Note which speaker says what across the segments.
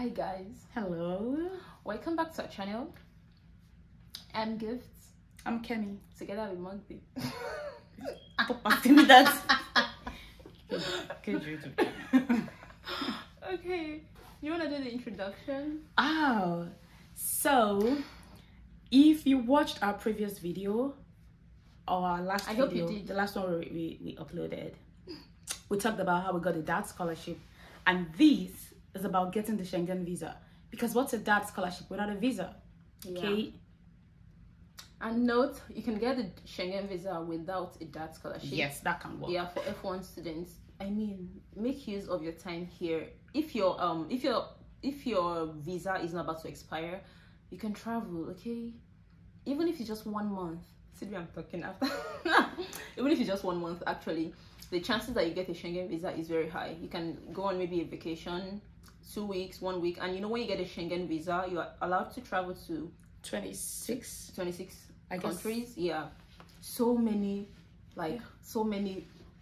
Speaker 1: Hi guys,
Speaker 2: Hello.
Speaker 1: welcome back to our channel. I'm Gifts,
Speaker 2: I'm Kemi.
Speaker 1: together with Monkey.
Speaker 2: Stop asking me that. Good YouTube.
Speaker 1: Okay, you wanna do the introduction?
Speaker 2: Oh, so if you watched our previous video or our last
Speaker 1: I
Speaker 2: video,
Speaker 1: hope you did.
Speaker 2: the last one we uploaded, we talked about how we got a dad scholarship, and this is about getting the Schengen visa. Because what's a dad scholarship without a visa? Okay.
Speaker 1: And note, you can get the Schengen visa without a DAT scholarship.
Speaker 2: Yes, that can work.
Speaker 1: Yeah, for F1 students. I mean, make use of your time here. If your visa is not about to expire, you can travel. Okay, even if it's just 1 month. See me, I'm talking after. Even if it's just 1 month, actually, the chances that you get a Schengen visa is very high. You can go on maybe a vacation, 2 weeks, 1 week, and you know when you get a Schengen visa, you are allowed to travel to
Speaker 2: 26
Speaker 1: countries. Yeah, so many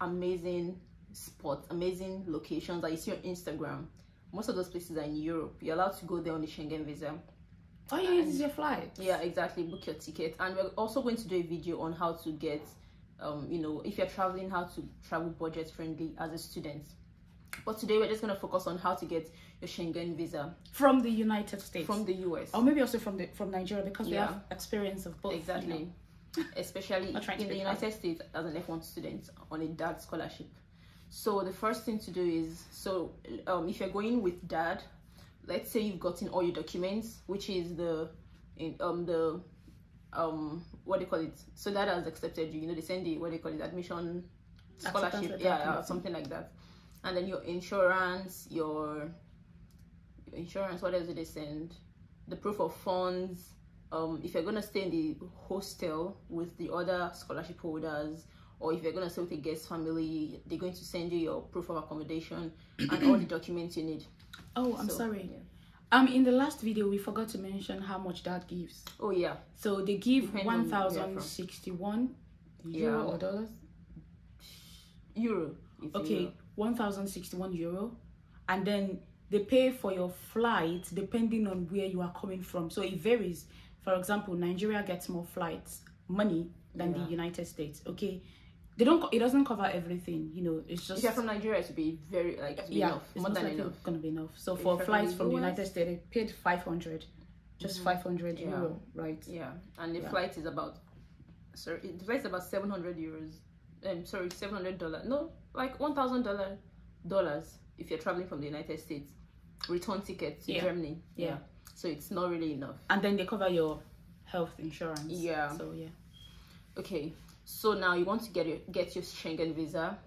Speaker 1: amazing spots, amazing locations that you see on Instagram. Most of those places are in Europe. You're allowed to go there on the Schengen visa.
Speaker 2: All you need is your flight.
Speaker 1: Yeah, exactly. Book your ticket. And we're also going to do a video on how to get if you're traveling, how to travel budget friendly as a student. But today we're just going to focus on how to get your Schengen visa
Speaker 2: From the United States.
Speaker 1: from the US.
Speaker 2: Or maybe also from Nigeria, because we have experience of both.
Speaker 1: Exactly.
Speaker 2: You know.
Speaker 1: Especially in the United States as an F1 student on a DAD scholarship. So the first thing to do is, if you're going with DAD, let's say you've gotten all your documents, which is what do you call it? So DAD has accepted you. You know, they send the admission scholarship, something like that. And then your insurance, what else do they send? The proof of funds. If you're gonna stay in the hostel with the other scholarship holders, or if you're gonna stay with a guest family, they're going to send you your proof of accommodation and all the documents you need.
Speaker 2: Oh, I'm sorry. Yeah. In the last video we forgot to mention how much that gives.
Speaker 1: Oh yeah.
Speaker 2: So they give 1,061 euro or dollars.
Speaker 1: Euro.
Speaker 2: Okay, 1,061 euro, and then they pay for your flight depending on where you are coming from. So it varies. For example, Nigeria gets more flights money than the United States. Okay, it doesn't cover everything. You know, it's just
Speaker 1: if you're from Nigeria, it would be very enough.
Speaker 2: It's more than enough. Gonna be enough. So for flights from the United States, they paid 500, just 500 euro, right?
Speaker 1: Yeah, and the flight is about the flight is about 700 euros. $700. No, like $1,000 if you're traveling from the United States. Return ticket to Germany. Yeah. So it's not really enough.
Speaker 2: And then they cover your health insurance.
Speaker 1: Yeah.
Speaker 2: So yeah.
Speaker 1: Okay. So now you want to get your Schengen visa,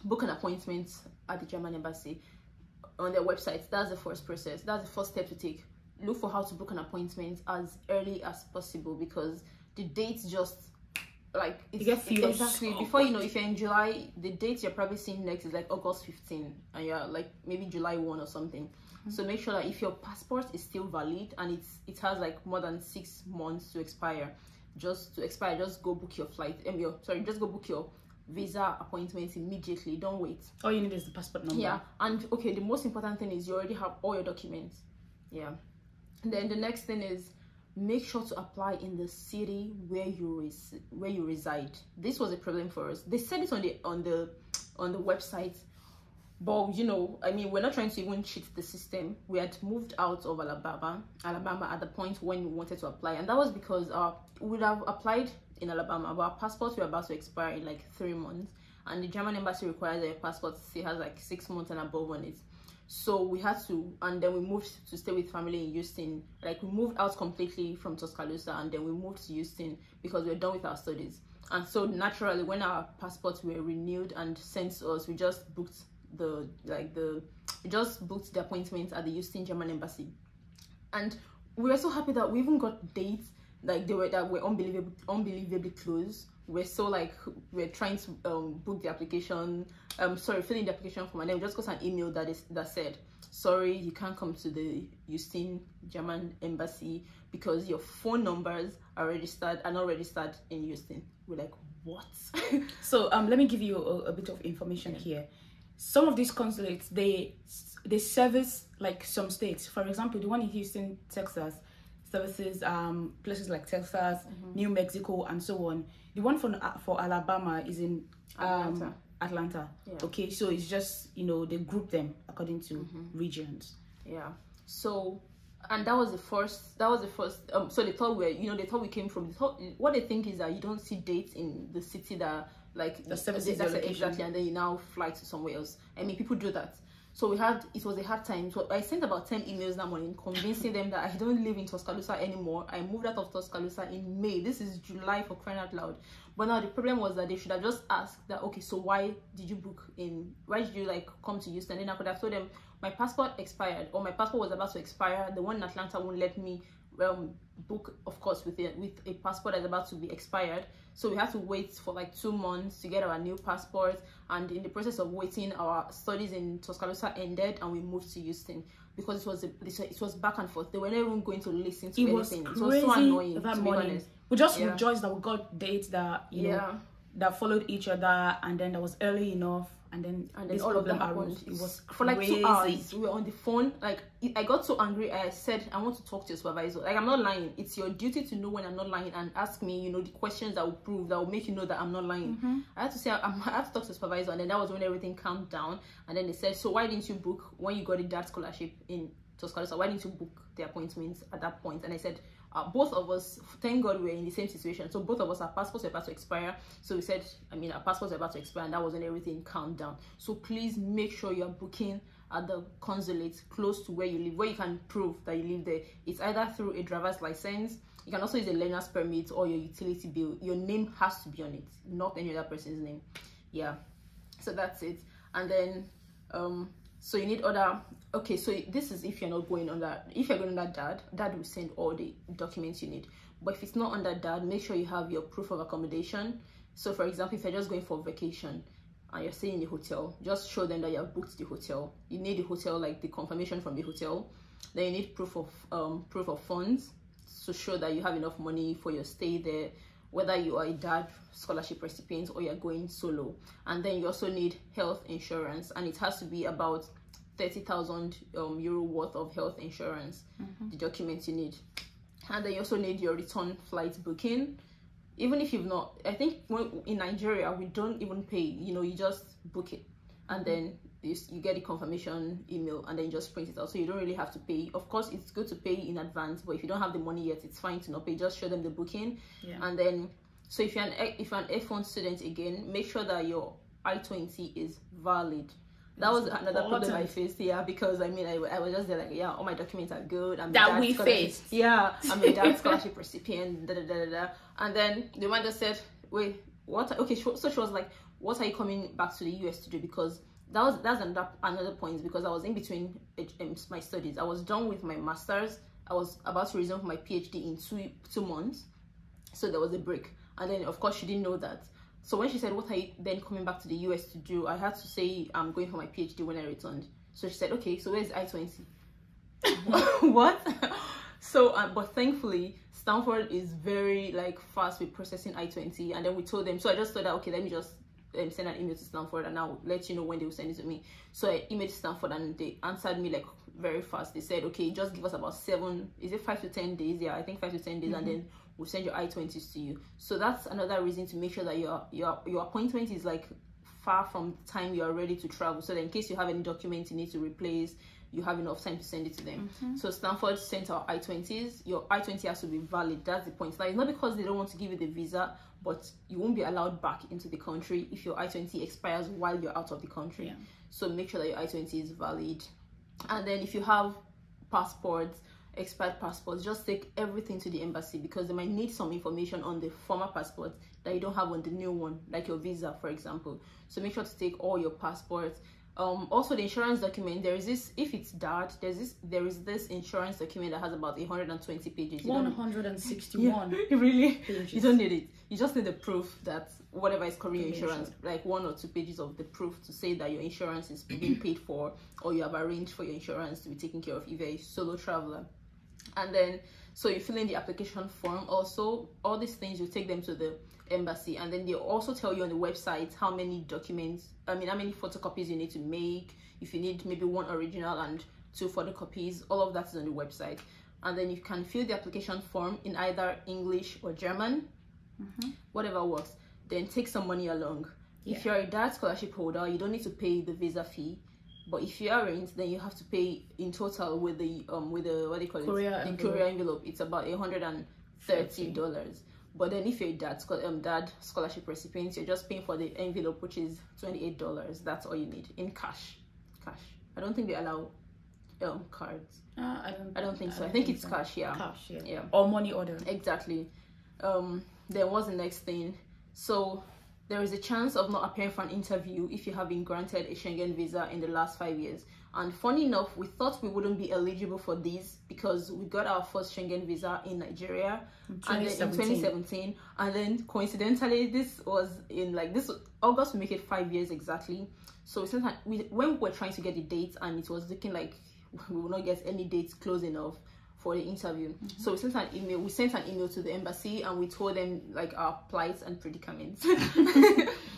Speaker 1: book an appointment at the German embassy on their website. That's the first process. That's the first step to take. Look for how to book an appointment as early as possible, because the dates just exactly before you know, if you're in July, the date you're probably seeing next is like August 15, and you're like maybe July 1 or something. So make sure that if your passport is still valid and it has like more than 6 months to expire, just go book your flight. Just go book your visa appointment immediately. Don't wait.
Speaker 2: All you need is the passport number.
Speaker 1: Yeah, and okay, the most important thing is you already have all your documents. Yeah, and then the next thing is, make sure to apply in the city where you reside. This was a problem for us. They said it on the website, but you know, I mean, we're not trying to even cheat the system. We had moved out of Alabama at the point when we wanted to apply, and that was because we would have applied in Alabama, but our passports were about to expire in like 3 months, and the German embassy requires that your passport still has like 6 months and above on it. So we had to, and then we moved to stay with family in Houston. Like, we moved out completely from Tuscaloosa, and then we moved to Houston because we're done with our studies. And so naturally, when our passports were renewed and sent to us, we just booked the appointment at the Houston German embassy. And we were so happy that we even got dates that were unbelievably close. We're so we're trying to book the application, fill in the application form, and then we just got an email that said, sorry, you can't come to the Houston German embassy because your phone numbers are not registered in Houston. We're like, what?
Speaker 2: So let me give you a bit of information here. some of these consulates, they service like some states. For example, the one in Houston, Texas, services places like Texas, New Mexico, and so on. The one for Alabama is in Atlanta.
Speaker 1: Yeah.
Speaker 2: Okay, so it's just, you know, they group them according to regions.
Speaker 1: Yeah. So, and that was the first. So they thought we came from. What they think is that you don't see dates in the city that like
Speaker 2: the services
Speaker 1: exactly, and then you now fly to somewhere else. I mean, people do that. So it was a hard time. So I sent about 10 emails that morning convincing them that I don't live in Tuscaloosa anymore. I moved out of Tuscaloosa in May. This is July, for crying out loud. But now the problem was that they should have just asked that, okay, so why did you like come to Houston? Then I could have told them my passport expired, or my passport was about to expire. The one in Atlanta won't let me book, of course, with a passport that's about to be expired. So we had to wait for like 2 months to get our new passport, and in the process of waiting, our studies in Tuscaloosa ended and we moved to Houston because it was back and forth. They were not even going to listen to anything. It was so annoying,
Speaker 2: that
Speaker 1: to
Speaker 2: morning.
Speaker 1: be honest.
Speaker 2: We just rejoiced that we got dates that you know that followed each other, and then that was early enough, and then this
Speaker 1: all of them
Speaker 2: arose. It was
Speaker 1: for like 2 hours. We were on the phone. Like, I got so angry. I said, I want to talk to your supervisor. Like, I'm not lying. It's your duty to know when I'm not lying and ask me, you know, the questions that will prove, that will make you know that I'm not lying. I had to say, I had to talk to the supervisor, and then that was when everything calmed down. And then they said, so why didn't you book when you got a dad scholarship in Tuscaloosa? Why didn't you book the appointments at that point? And I said, both of us, thank God, we're in the same situation. So both of us, our passports were about to expire. So we said, our passports were about to expire, and that was when everything calmed down. So please make sure you're booking at the consulate close to where you live, where you can prove that you live there. It's either through a driver's license. You can also use a learner's permit or your utility bill. Your name has to be on it, not any other person's name. Yeah, so that's it. And then so you need other, okay, so this is if you're not going on that. If you're going under dad will send all the documents you need. But if it's not under dad, make sure you have your proof of accommodation. So for example, if you're just going for vacation and you're staying in the hotel, just show them that you have booked the hotel. You need the hotel, like the confirmation from the hotel. Then you need proof of funds to show that you have enough money for your stay there, whether you are a dad scholarship recipient or you're going solo. And then you also need health insurance, and it has to be about 30,000 euro worth of health insurance, the documents you need. And then you also need your return flight booking. Even if you've not, I think in Nigeria, we don't even pay, you just book it. And then you get the confirmation email, and then you just print it out. So you don't really have to pay. Of course, it's good to pay in advance, but if you don't have the money yet, it's fine to not pay. Just show them the booking. And then, so if you're an F1 student, again, make sure that your I-20 is valid. That was another problem I faced, because I was just there like, all my documents are good. I'm a dad scholarship recipient, And then the one that said, wait, what? Okay, so she was like, what are you coming back to the US to do? Because that's another point, because I was in between my studies. I was done with my master's. I was about to resume my PhD in 2 months. So there was a break. And then, of course, she didn't know that. So when she said, what are you then coming back to the US to do? I had to say, I'm going for my PhD when I returned. So she said, okay, so where's I-20? What? So, but thankfully, Stanford is very fast with processing I-20. And then we told them, so I just thought that, okay, let me just send an email to Stanford and I'll let you know when they will send it to me. So I emailed Stanford and they answered me very fast. They said, okay, just give us about 5 to 10 days? Yeah, I think 5 to 10 days, and then we'll send your I-20s to you. So that's another reason to make sure that your appointment is far from the time you are ready to travel, so that in case you have any documents you need to replace, you have enough time to send it to them. So Stanford sent our I-20s. Your I-20 has to be valid. That's the point. It's not because they don't want to give you the visa, but you won't be allowed back into the country if your I-20 expires while you're out of the country. So make sure that your I-20 is valid. And then if you have passports, expired passports, just take everything to the embassy, because they might need some information on the former passport that you don't have on the new one, like your visa, for example. So make sure to take all your passports. Also the insurance document, there is this, if it's dad, there is this insurance document that has about 120 pages.
Speaker 2: 161
Speaker 1: really
Speaker 2: pages.
Speaker 1: You don't need it. You just need the proof that whatever is courier insurance, like 1 or 2 pages of the proof to say that your insurance is being paid for, or you have arranged for your insurance to be taken care of if you're a solo traveler. And then so you fill in the application form. Also, all these things, you take them to the embassy, and then they also tell you on the website how many documents, how many photocopies you need to make. If you need maybe 1 original and 2 photocopies, all of that is on the website. And then you can fill the application form in either English or German, whatever works. Then take some money along. If you're a DAD scholarship holder, you don't need to pay the visa fee. But if you aren't, then you have to pay in total with the what do you call it? The courier envelope. It's about $130. But then if you're a DAD scholarship recipient, you're just paying for the envelope, which is $28. That's all you need in cash. I don't think they allow cards.
Speaker 2: I don't
Speaker 1: think so. I think it's cash.
Speaker 2: Cash, yeah. Or money order.
Speaker 1: Exactly. Then what's the next thing? So there is a chance of not appearing for an interview if you have been granted a Schengen visa in the last 5 years. And funny enough, we thought we wouldn't be eligible for these because we got our first Schengen visa in Nigeria in 2017. And then coincidentally, this was in this August, we make it 5 years exactly. So when we were trying to get the dates, and it was looking like we will not get any dates close enough for the interview. So we sent an email to the embassy, and we told them our plights and predicaments.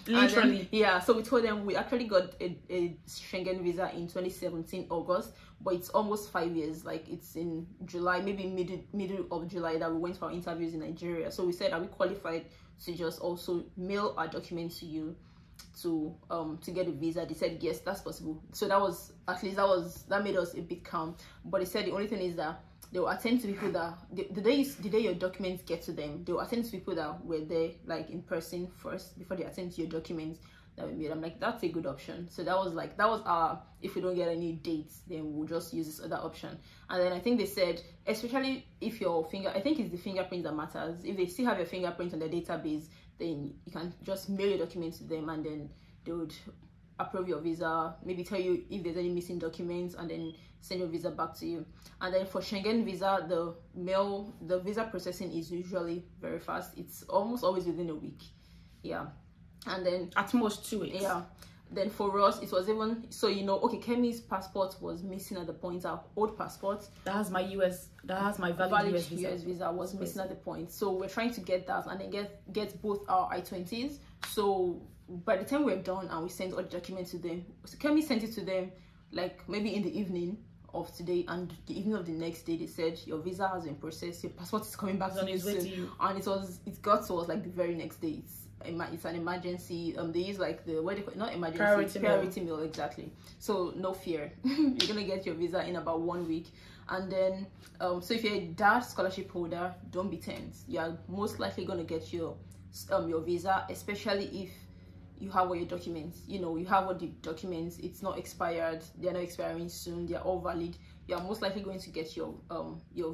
Speaker 2: Literally.
Speaker 1: So we told them we actually got a Schengen visa in 2017 August, but it's almost 5 years. It's in July, maybe middle of July, that we went for our interviews in Nigeria. So we said, are we qualified to just also mail our documents to you to get a visa? They said yes, that's possible. So that made us a bit calm. But they said the only thing is that they will attend to people that the day your documents get to them, they will attend to people that were there in person first before they attend to your documents that we made. I'm like, that's a good option. So that was our, if we don't get any dates, then we'll just use this other option. And then I think they said, especially if your I think it's the fingerprint that matters. If they still have your fingerprint on the database, then you can just mail your documents to them, and then they would approve your visa, maybe tell you if there's any missing documents, and then send your visa back to you. And then for Schengen visa, the visa processing is usually very fast. It's almost always within a week. And then
Speaker 2: at most 2 weeks.
Speaker 1: Then for us, it was even okay, Kemi's passport was missing at the point. Our old passport
Speaker 2: that has my valid US
Speaker 1: visa was missing at the point. So we're trying to get that, and then get both our I-20s. So by the time we're done and we sent all the documents to them, so Kemi sent it to them maybe in the evening of today, and the evening of the next day they said your visa has been processed, your passport is coming back to you soon. And it got to us the very next day. It's an emergency. They use the what do you call it? Not emergency, priority mail, exactly. So no fear, you're gonna get your visa in about 1 week. And then so if you're a DAD scholarship holder, don't be tense. You're most likely gonna get your visa, especially if you have all your documents. You have all the documents, it's not expired, they're not expiring soon, they're all valid. You're most likely going to get your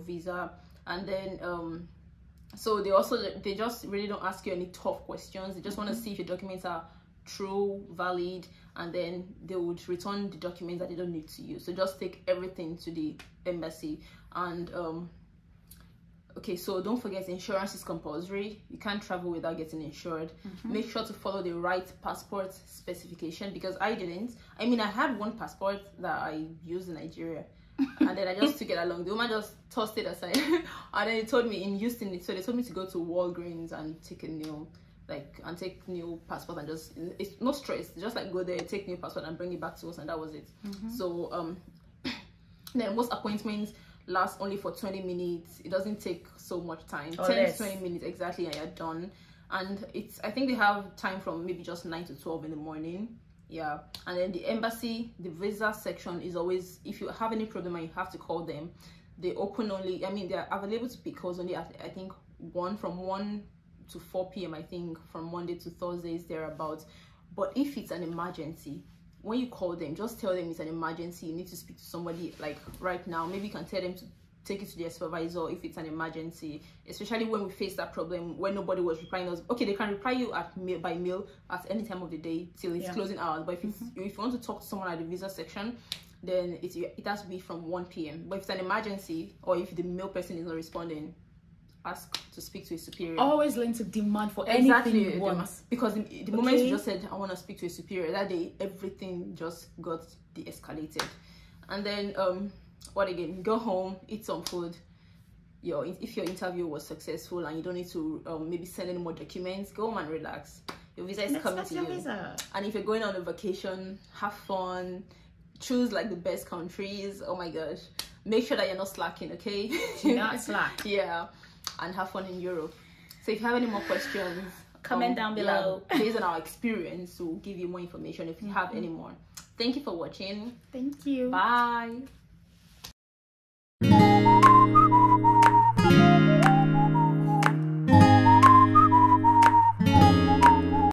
Speaker 1: visa. And then so they just really don't ask you any tough questions. They just want to see if your documents are true, valid, and then they would return the documents that they don't need to use. So just take everything to the embassy. And okay, so don't forget, insurance is compulsory. You can't travel without getting insured. Make sure to follow the right passport specification, because I didn't. I had one passport that I used in Nigeria, and then I just took it along. The woman just tossed it aside, and then they told me in Houston, so they told me to go to Walgreens and take a new new passport, and just, it's no stress, just go there, take new passport and bring it back to us, and that was it. So then most appointments last only for 20 minutes. It doesn't take so much time, 10 to 20 minutes exactly, and you're done. And I think they have time from maybe just 9 to 12 in the morning. And then the embassy, the visa section is always, if you have any problem and you have to call them, they open only, they're available to pick calls only at, I think, from 1 to 4 p.m. I think, from Monday to Thursdays, thereabouts. But if it's an emergency, when you call them, just tell them it's an emergency, you need to speak to somebody right now. Maybe you can tell them to take it to their supervisor if it's an emergency, especially when we face that problem when nobody was replying us. Okay, they can reply you by mail at any time of the day till it's closing hours. But if you want to talk to someone at the visa section, then it has to be from 1 p.m. But if it's an emergency, or if the mail person is not responding, ask to speak to a superior.
Speaker 2: Always learn to demand for anything you want.
Speaker 1: Because the moment you just said, I want to speak to a superior, that day everything just got de-escalated. And then what again, go home, eat some food, if your interview was successful and you don't need to maybe send any more documents, go home and relax. Your visa is coming to you.
Speaker 2: Visa.
Speaker 1: And if you're going on a vacation, have fun, choose like the best countries. Oh my gosh, make sure that you're not slacking, okay?
Speaker 2: Do not slack.
Speaker 1: Yeah, and have fun in Europe. So if you have any more questions,
Speaker 2: comment down below.
Speaker 1: Yeah, based on our experience, we'll give you more information if you have any more. Thank you for watching.
Speaker 2: Thank you.
Speaker 1: Bye.